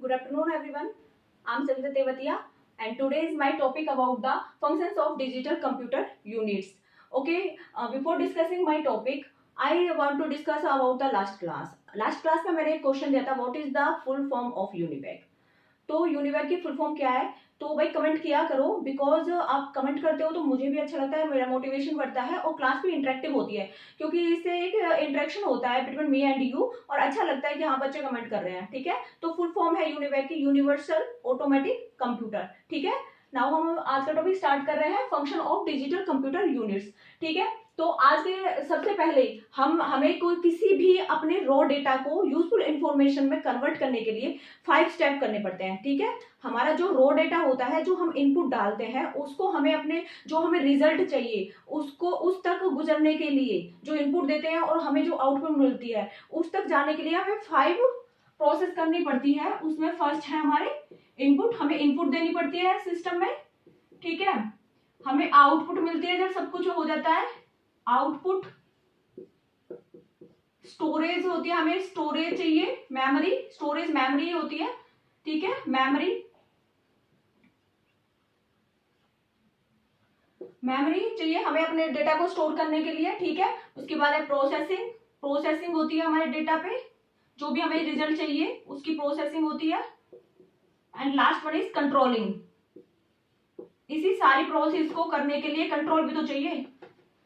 Good afternoon, everyone. I'm Savita Tevatia, and today is my topic about the functions of digital computer units. Okay, before discussing my topic, I want to discuss about the last class. Last class में मैंने एक question दिया था, what is the full form of UNIVAC? तो UNIVAC की full form क्या है? तो भाई कमेंट किया करो, बिकॉज आप कमेंट करते हो तो मुझे भी अच्छा लगता है, मेरा मोटिवेशन बढ़ता है और क्लास भी इंटरेक्टिव होती है, क्योंकि इससे एक इंटरेक्शन होता है बिटवीन मी एंड यू और अच्छा लगता है कि हाँ बच्चे कमेंट कर रहे हैं। ठीक है, तो फुल फॉर्म है यूनिवैक की यूनिवर्सल ऑटोमेटिक कंप्यूटर। ठीक है, नाउ हम आज का टॉपिक स्टार्ट कर रहे हैं, function of digital computer units. ठीक है, तो आज के सबसे पहले हमें कोई किसी भी अपने रॉ डेटा को यूजफुल इंफॉर्मेशन में कन्वर्ट करने के लिए 5 स्टेप करने पड़ते हैं। ठीक है, हमारा जो रॉ डेटा होता है, जो हम इनपुट डालते हैं, उसको हमें अपने जो हमें रिजल्ट चाहिए उसको उस तक गुजरने के लिए जो इनपुट देते हैं और हमें जो आउटपुट मिलती है उस तक जाने के लिए हमें 5 प्रोसेस करनी पड़ती है। उसमें फर्स्ट है हमारे इनपुट, हमें इनपुट देनी पड़ती है सिस्टम में। ठीक है, हमें आउटपुट मिलती है जब सब कुछ हो जाता है, आउटपुट। स्टोरेज होती है, हमें स्टोरेज चाहिए, मेमोरी, स्टोरेज मेमोरी होती है। ठीक है, मेमोरी चाहिए हमें अपने डेटा को स्टोर करने के लिए। ठीक है, उसके बाद है प्रोसेसिंग, प्रोसेसिंग होती है हमारे डेटा पे, जो भी हमें रिजल्ट चाहिए उसकी प्रोसेसिंग होती है। And last one is controlling, इसी सारी प्रोसेस को करने के लिए कंट्रोल भी तो चाहिए।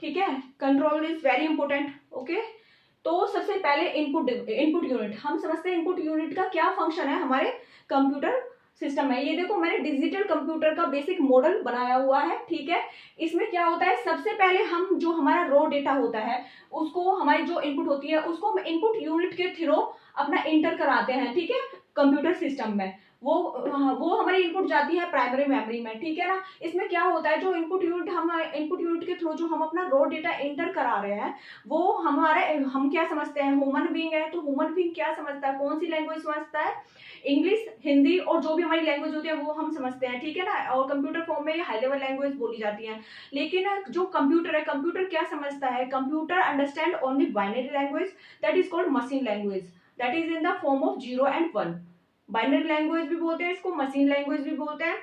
ठीक है, control is very important. Okay, तो सबसे पहले इनपुट यूनिट हम समझते हैं। इनपुट यूनिट का क्या फंक्शन है हमारे कंप्यूटर सिस्टम में। ये देखो मैंने डिजिटल कंप्यूटर का बेसिक मॉडल बनाया हुआ है। ठीक है, इसमें क्या होता है, सबसे पहले हम जो हमारा रॉ डेटा होता है उसको, हमारी जो इनपुट होती है उसको हम इनपुट यूनिट के थ्रू अपना इंटर कराते हैं। ठीक है, कंप्यूटर सिस्टम में वो हमारी इनपुट जाती है प्राइमरी मेमोरी में। ठीक है ना, इसमें क्या होता है, जो इनपुट यूनिट के थ्रू जो हम अपना रॉ डेटा इंटर करा रहे हैं वो हम क्या समझते हैं, ह्यूमन बीइंग है, तो ह्यूमन बीइंग क्या समझता है, कौन सी लैंग्वेज समझता है, इंग्लिश, हिंदी और जो भी हमारी लैंग्वेज होती है वो हम समझते हैं। ठीक है ना, और कंप्यूटर फॉर्म में ये हाई लेवल लैंग्वेज बोली जाती है। लेकिन जो कंप्यूटर है, कंप्यूटर क्या समझता है, computer understand only binary language, that is called machine language, that is in the form of 0 and 1। Binary language भी बोलते हैं इसको, मशीन लैंग्वेज भी बोलते हैं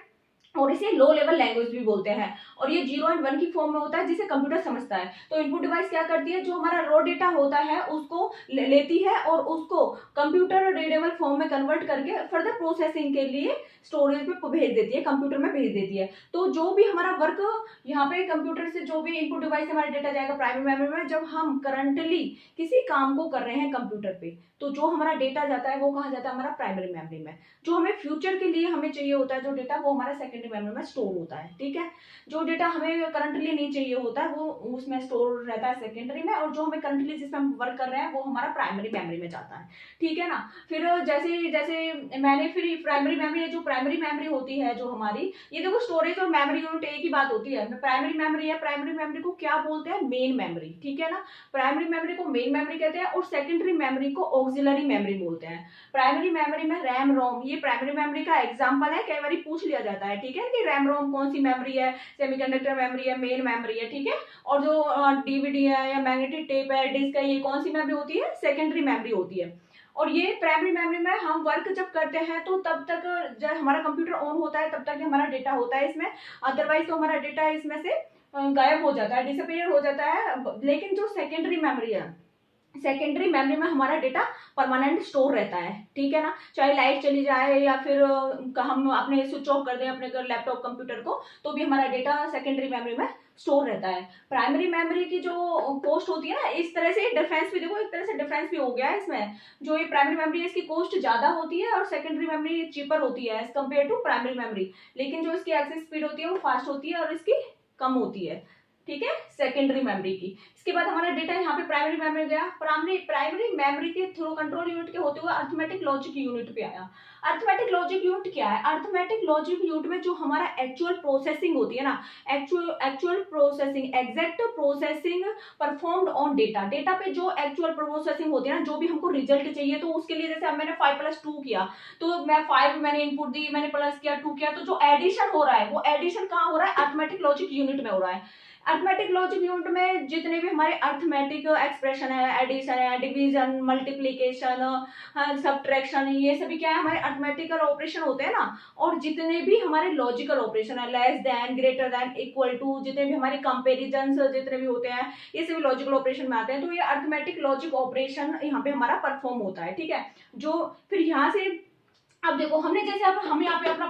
और इसे लो लेवल लैंग्वेज भी बोलते हैं। और ये 0 and 1 की फॉर्म में होता है जिसे कंप्यूटर समझता है। तो इनपुट डिवाइस क्या करती है, जो हमारा रॉ डेटा होता है उसको लेती है और उसको कंप्यूटर रीडेबल फॉर्म में कन्वर्ट करके फर्दर प्रोसेसिंग के लिए स्टोरेज पे भेज देती है, कंप्यूटर में भेज देती है। तो जो भी हमारा वर्क यहाँ पे कंप्यूटर से, जो भी इनपुट डिवाइस से हमारा डेटा जाएगा प्राइमरी मेमोरी में, जब हम करंटली किसी काम को कर रहे हैं कंप्यूटर पे, तो जो हमारा डेटा जाता है वो कहाँ जाता है, हमारा प्राइमरी मेमोरी में। जो हमें फ्यूचर के लिए हमें चाहिए होता है जो डेटा, वो हमारा सेकेंडरी मेमोरी में स्टोर होता है। ठीक है, जो डेटा हमें करंटली नहीं चाहिए होता है वो उसमें स्टोर रहता है सेकेंडरी में, और जो हमें करंटली जिसमें हम वर्क कर रहे हैं वो हमारा प्राइमरी मेमोरी में जाता है। ठीक है ना, फिर जैसे जैसे मैंने फिर प्राइमरी मेमोरी, जो प्राइमरी मेमोरी होती है जो हमारी, ये देखो स्टोरेज और मेमोरी यूनिट एक ही बात होती है। प्राइमरी मेमोरी है, प्राइमरी मेमोरी को क्या बोलते हैं, मेन मेमोरी। ठीक है ना, प्राइमरी मेमोरी को मेन मेमोरी कहते हैं और सेकेंडरी मेमोरी को ऑक्सिलरी मेमोरी बोलते हैं। प्राइमरी मेमोरी में रैम रोम, ये प्राइमरी मेमोरी का एग्जांपल है, कई बार पूछ लिया जाता है। ठीक है, कि रैम रोम कौन सी मेमोरी है, सेमीकंडक्टर मेमोरी है, मेन मेमोरी है। ठीक है, और जो डीवीडी है या मैग्नेटिक टेप है, डिस्क है, ये कौन सी मेमोरी होती है, सेकेंडरी मेमोरी होती है। और ये प्राइमरी मेमोरी में हम वर्क जब करते हैं तो तब तक जब हमारा कंप्यूटर ऑन होता है तब तक हमारा डेटा होता है इसमें, अदरवाइज तो हमारा डेटा इसमें से गायब हो जाता है, डिसअपीयर हो जाता है। लेकिन जो सेकेंडरी मेमोरी है, सेकेंडरी मेमोरी में हमारा डेटा परमानेंट स्टोर रहता है। ठीक है ना, चाहे लाइट चली जाए या फिर हम अपने स्विच ऑफ कर दें अपने लैपटॉप कंप्यूटर को, तो भी हमारा डेटा सेकेंडरी मेमोरी में स्टोर रहता है। प्राइमरी मेमोरी की जो कॉस्ट होती है ना, इस तरह से डिफरेंस भी देखो, एक तरह से डिफरेंस भी हो गया है इसमें। जो ये प्राइमरी मेमोरी है इसकी कॉस्ट ज्यादा होती है और सेकेंडरी मेमोरी चीपर होती है as compared to primary memory, लेकिन जो इसकी एक्सेस स्पीड होती है वो फास्ट होती है और इसकी कम होती है। ठीक है, सेकेंडरी मेमोरी की। इसके बाद हमारा डेटा यहाँ पे प्राइमरी मेमोरी गया, प्राइमरी मेमोरी के थ्रू कंट्रोल यूनिट के होते हुए अर्थमेटिक लॉजिक यूनिट पे आया। अर्थमेटिक लॉजिक यूनिट क्या है, अर्थमेटिक लॉजिक यूनिट में जो हमारा एक्चुअल प्रोसेसिंग होती है ना, actual processing, exact processing performed on data, data पे जो एक्चुअल प्रोसेसिंग होती है ना, जो भी हमको रिजल्ट चाहिए, तो उसके लिए जैसे अब मैंने 5+2 किया, तो मैं 5 मैंने इनपुट दी, मैंने प्लस किया 2 किया, तो जो एडिशन हो रहा है वो एडिशन कहाँ हो रहा है, अर्थमेटिक लॉजिक यूनिट में हो रहा है। अर्थमेटिक लॉजिक यूनिट में जितने भी हमारे अर्थमेटिक एक्सप्रेशन है, एडिशन है, डिवीजन, मल्टीप्लीकेशन, सब्ट्रैक्शन, ये सभी क्या है हमारे अर्थमेटिकल ऑपरेशन होते हैं ना। और जितने भी हमारे लॉजिकल ऑपरेशन है, less than, greater than, equal to, जितने भी हमारे कंपेरिजन जितने भी होते हैं, ये सभी लॉजिकल ऑपरेशन में आते हैं। तो ये अर्थमेटिक लॉजिक ऑपरेशन यहाँ पे हमारा परफॉर्म होता है, ठीक है। जो फिर यहाँ से अब देखो हमने जैसे अब हम यहाँ पे अपना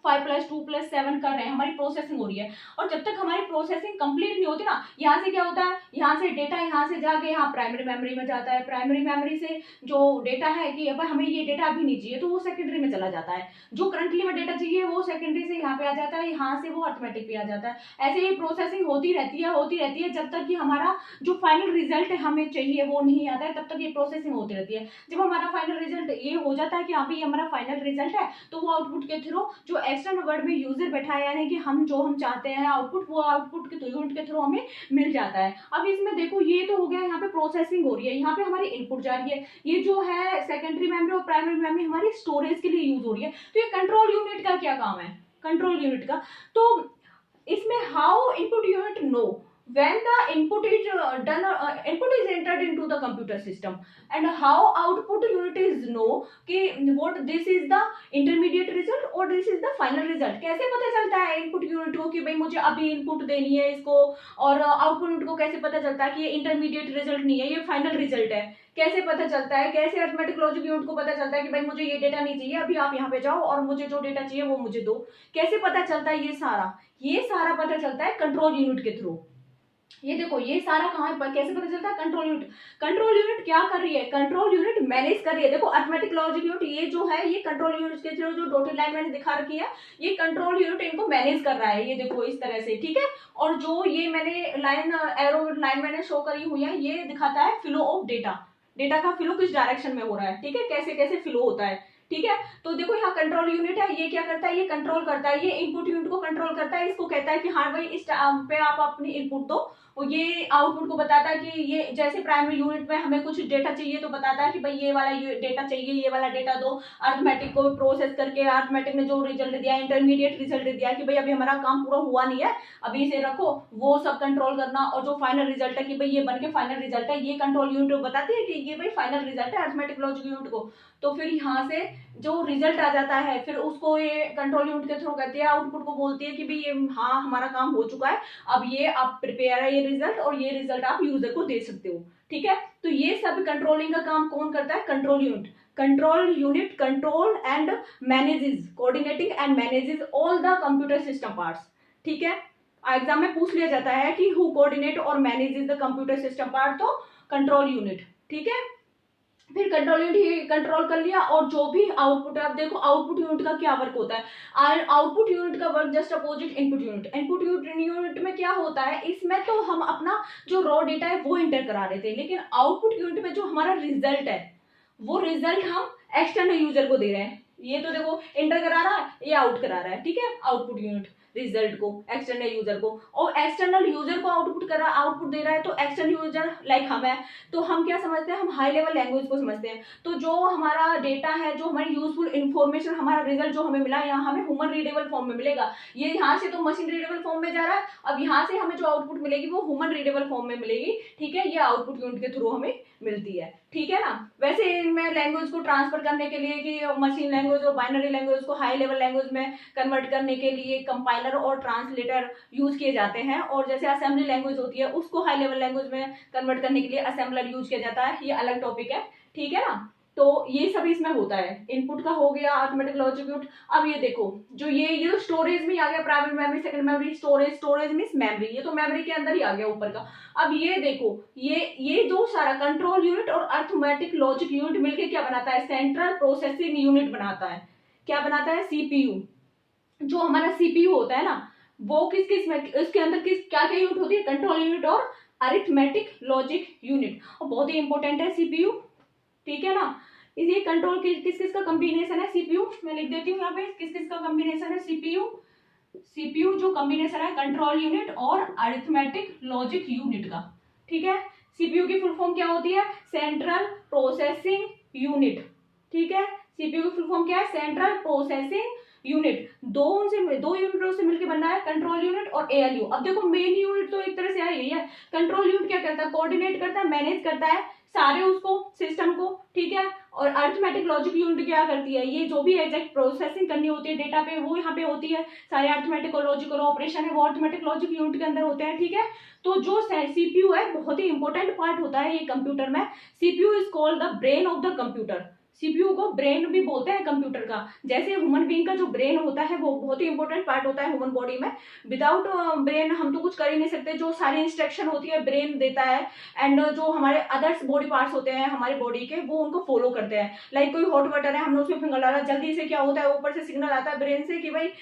5+2+7 कर रहे हैं, हमारी प्रोसेसिंग हो रही है। और जब तक हमारी प्रोसेसिंग कंप्लीट नहीं होती ना, यहाँ से क्या होता है, यहाँ से डेटा यहाँ से जाके यहाँ प्राइमरी मेमोरी में जाता है। प्राइमरी मेमोरी से जो डेटा है कि अब हमें ये डेटा अभी नहीं चाहिए तो वो सेकेंडरी में चला जाता है। जो करंटली में डेटा चाहिए वो सेकेंडरी से यहाँ पे आ जाता है, यहाँ से वो अर्थमेटिक पे आ जाता है। ऐसे ही प्रोसेसिंग होती रहती है जब तक कि हमारा जो फाइनल रिजल्ट हमें चाहिए वो नहीं आता है, तब तक ये प्रोसेसिंग होती रहती है। जब हमारा फाइनल रिजल्ट ये हो जाता है कि यहाँ पे ये हमारा फाइनल रिजल्ट है, तो वो आउटपुट के थ्रू जो एक्सटर्नल वर्ड में यूजर बैठा है, यानी कि हम जो हम चाहते हैं आउटपुट, वो आउटपुट के यूनिट के थ्रू हमें मिल जाता है। अब इसमें देखो ये तो हो गया, यहाँ पे प्रोसेसिंग हो रही है, यहाँ पे हमारी इनपुट जा रही है। ये जो है सेकेंडरी मेमोरी और प्राइमरी मेमोरी हमारी स्टोरेज के लिए यूज हो रही है। तो ये कंट्रोल यूनिट का क्या काम है, कंट्रोल यूनिट का, तो इसमें how input unit no when the input is done input is entered into the computer system, and how output unit is know कि what this is the intermediate result or this is the final result। कैसे पता चलता है input unit को कि भाई मुझे अभी इनपुट देनी है इसको, और आउटपुट यूनिट को कैसे पता चलता है कि ये इंटरमीडिएट रिजल्ट नहीं है, ये फाइनल रिजल्ट है। कैसे पता चलता है, कैसे अर्थमेटिक लॉजिक यूनिट को पता चलता है कि भाई मुझे ये डेटा नहीं चाहिए, अभी आप यहाँ पे जाओ और मुझे जो डेटा चाहिए वो मुझे दो। कैसे पता चलता है, ये सारा पता चलता है कंट्रोल यूनिट के थ्रू। ये देखो ये सारा कहाँ पर कैसे पता चलता है, कंट्रोल यूनिट क्या कर रही है, कंट्रोल यूनिट मैनेज कर रही है। देखो अर्थमेटिक लॉजिक यूनिट ये जो है, ये कंट्रोल यूनिट के थ्रू जो डॉटेड लाइन मैंने दिखा रखी है, ये कंट्रोल यूनिट इनको मैनेज कर रहा है। ये देखो इस तरह से, ठीक है। और जो ये मैंने लाइन एरो लाइन मैंने शो करी हुई है, ये दिखाता है फ्लो ऑफ डेटा का फ्लो किस डायरेक्शन में हो रहा है, ठीक है, कैसे कैसे फ्लो होता है, ठीक है। तो देखो यहाँ कंट्रोल यूनिट है, ये क्या करता है, ये कंट्रोल करता है, ये इनपुट यूनिट को कंट्रोल करता है। इसको कहता है कि हाँ भाई इस टाइम पे आप अपनी इनपुट दो, और ये आउटपुट को बताता है कि ये जैसे प्राइमरी यूनिट में हमें कुछ डेटा चाहिए तो बताता है कि भाई ये वाला डेटा चाहिए, ये वाला डेटा दो। अर्थमेटिक को प्रोसेस करके अर्थमेटिक ने जो रिजल्ट दिया, इंटरमीडिएट रिजल्ट दिया कि भाई अभी हमारा काम पूरा हुआ नहीं है, अभी इसे रखो, वो सब कंट्रोल करना। और जो फाइनल रिजल्ट है कि भाई ये बन के फाइनल रिजल्ट है, ये कंट्रोल यूनिट बताती है कि ये भाई फाइनल रिजल्ट है अर्थमेटिक लॉजिक यूनिट को। तो फिर यहाँ से जो रिजल्ट आ जाता है, फिर उसको ये कंट्रोल यूनिट के थ्रू कहती है, आउटपुट को बोलती है कि भाई ये हाँ हमारा काम हो चुका है, अब ये आप प्रिपेयर है ये रिजल्ट, और ये रिजल्ट आप यूजर को दे सकते हो, ठीक है। तो ये सब कंट्रोलिंग का काम कौन करता है, control unit control and manages, coordinating and manages all the computer system parts, ठीक है। एग्जाम में पूछ लिया जाता है कि हु कोऑर्डिनेट और manages the computer system part, तो कंट्रोल यूनिट, ठीक है। फिर कंट्रोल यूनिट कंट्रोल कर लिया, और जो भी आउटपुट है, अब देखो आउटपुट यूनिट का क्या वर्क होता है, आउटपुट यूनिट का work just opposite input unit. Input unit में क्या होता है, इसमें तो हम अपना जो रॉ डेटा है वो इंटर करा रहे थे, लेकिन आउटपुट यूनिट में जो हमारा रिजल्ट है वो रिजल्ट हम एक्सटर्नल यूजर को दे रहे हैं। ये तो देखो इंटर करा रहा है, ये आउट करा रहा है, ठीक है। आउटपुट यूनिट रिजल्ट को एक्सटर्नल यूजर को, और एक्सटर्नल यूजर को आउटपुट दे रहा है। तो एक्सटर्नल यूजर लाइक हम है, तो हम क्या समझते हैं, हम हाई लेवल लैंग्वेज को समझते हैं। तो जो हमारा डेटा है, जो हमारी यूजफुल इन्फॉर्मेशन, हमारा रिजल्ट जो हमें मिला है, यहाँ हमें ह्यूमन रीडेबल फॉर्म में मिलेगा। ये यहाँ से तो मशीन रीडेबल फॉर्म में जा रहा है, अब यहाँ से हमें जो आउटपुट मिलेगी वो ह्यूमन रीडेबल फॉर्म में मिलेगी, ठीक है। ये आउटपुट यूनिट के थ्रू हमें मिलती है, ठीक है ना। वैसे मैं लैंग्वेज को ट्रांसफर करने के लिए कि मशीन लैंग्वेज और बाइनरी लैंग्वेज को हाई लेवल लैंग्वेज में कन्वर्ट करने के लिए कंपाइलर और ट्रांसलेटर यूज किए जाते हैं, और जैसे असेंबली लैंग्वेज होती है उसको हाई लेवल लैंग्वेज में कन्वर्ट करने के लिए असेंबलर यूज किया जाता है। ये अलग टॉपिक है, ठीक है ना। तो ये सब इसमें होता है, इनपुट का हो गया अर्थमेटिक लॉजिक यूनिट। अब ये देखो जो ये स्टोरेज में आ गया, primary memory, second memory, storage means memory, ये तो मेमोरी के अंदर ही आ गया ऊपर का। अब ये देखो ये दो सारा कंट्रोल यूनिट और अर्थमेटिक लॉजिक यूनिट मिलके क्या बनाता है, सेंट्रल प्रोसेसिंग यूनिट बनाता है। क्या बनाता है, सीपीयू। जो हमारा सीपीयू होता है ना, वो किस में, इसके अंदर क्या क्या यूनिट होती है, कंट्रोल यूनिट और अरिथमेटिक लॉजिक यूनिट। और बहुत ही इंपॉर्टेंट है सीपीयू, ठीक है ना। ये कंट्रोल किस का कॉम्बिनेशन है, सीपीयू मैं लिख देती हूँ यहाँ पे, किस का कॉम्बिनेशन है, सीपीयू जो कॉम्बिनेशन है कंट्रोल यूनिट और अरिथमेटिक लॉजिक यूनिट का, ठीक है। सीपीयू की फुल फॉर्म क्या होती है, सेंट्रल प्रोसेसिंग यूनिट, ठीक है। सीपीयू की फुल फॉर्म क्या है, सेंट्रल प्रोसेसिंग यूनिट, दो यूनिटों से मिलकर बनना है कंट्रोल यूनिट और एएलयू। अब देखो मेन यूनिट तो एक तरह से यही है, कंट्रोल यूनिट क्या करता है, कोऑर्डिनेट करता है, मैनेज करता है सारे उसको सिस्टम को, ठीक है। और अरिथमेटिक लॉजिक यूनिट क्या करती है, ये जो भी एग्जैक्ट प्रोसेसिंग करनी होती है डेटा पे वो यहाँ पे होती है, सारे अरिथमेटिक और लॉजिकल ऑपरेशन है वो अरिथमेटिक लॉजिक यूनिट के अंदर होते हैं, ठीक है। तो जो सीपीयू है बहुत ही इंपॉर्टेंट पार्ट होता है ये कंप्यूटर में। CPU is called the brain of the computer. CPU को ब्रेन भी बोलते हैं कंप्यूटर का। जैसे ह्यूमन बीइंग का जो ब्रेन होता है वो बहुत ही इंपॉर्टेंट पार्ट होता है ह्यूमन बॉडी में। विदाउट ब्रेन हम तो कुछ कर ही नहीं सकते, जो सारी इंस्ट्रक्शन होती है ब्रेन देता है, एंड जो हमारे अदर्स बॉडी पार्ट्स होते हैं हमारे बॉडी के वो उनको फॉलो करते हैं। लाइक कोई हॉट वाटर है, हमने उसमें फिंगर डाला, जल्दी से क्या होता है ऊपर से सिग्नल आता है ब्रेन से कि भाई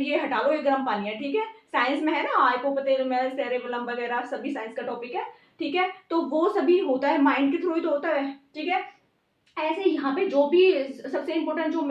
ये हटा लो, ये गर्म पानी है, ठीक है। साइंस में है ना हाइपोथैलेमस सेरेबेलम वगैरह सभी साइंस का टॉपिक है, ठीक है। तो वो सभी होता है माइंड के थ्रू ही तो होता है, ठीक है। ऐसे यहाँ पे जो भी सबसे इंपॉर्टेंट जो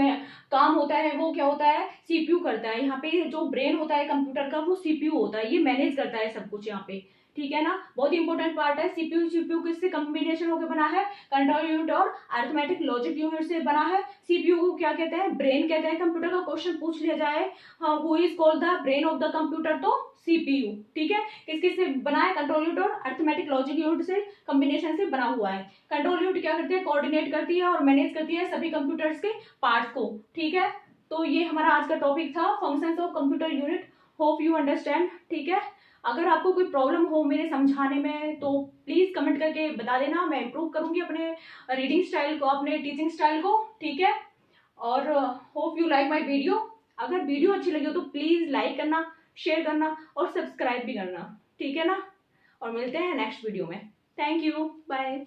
काम होता है वो क्या होता है, सीपीयू करता है। यहाँ पे जो ब्रेन होता है कंप्यूटर का वो सीपीयू होता है, ये मैनेज करता है सब कुछ यहाँ पे, ठीक है ना। बहुत इंपॉर्टेंट पार्ट है। सीपीयू किससे कॉम्बिनेशन होकर बना है, कंट्रोल यूनिट और अरिथमेटिक लॉजिक यूनिट से बना है। सीपीयू को क्या कहते हैं, ब्रेन कहते हैं। कंप्यूटर का क्वेश्चन पूछ लिया जाए, who is called the brain of the computer, तो सीपीयू, ठीक है। किसके से बना है, कंट्रोल यूनिट और अरिथमेटिक लॉजिक यूनिट से कॉम्बिनेशन से बना हुआ है। कंट्रोल यूनिट क्या करती है, कोऑर्डिनेट करती है और मैनेज करती है सभी कंप्यूटर्स के पार्ट्स को, ठीक है। तो ये हमारा आज का टॉपिक था, functions of computer unit. Hope you understand, ठीक है। अगर आपको कोई प्रॉब्लम हो मेरे समझाने में तो प्लीज कमेंट करके बता देना, मैं इम्प्रूव करूंगी अपने रीडिंग स्टाइल को, अपने टीचिंग स्टाइल को, ठीक है। और hope you like my video. अगर वीडियो अच्छी लगी हो तो प्लीज लाइक करना, शेयर करना और सब्सक्राइब भी करना, ठीक है ना। और मिलते हैं नेक्स्ट वीडियो में। Thank you, bye.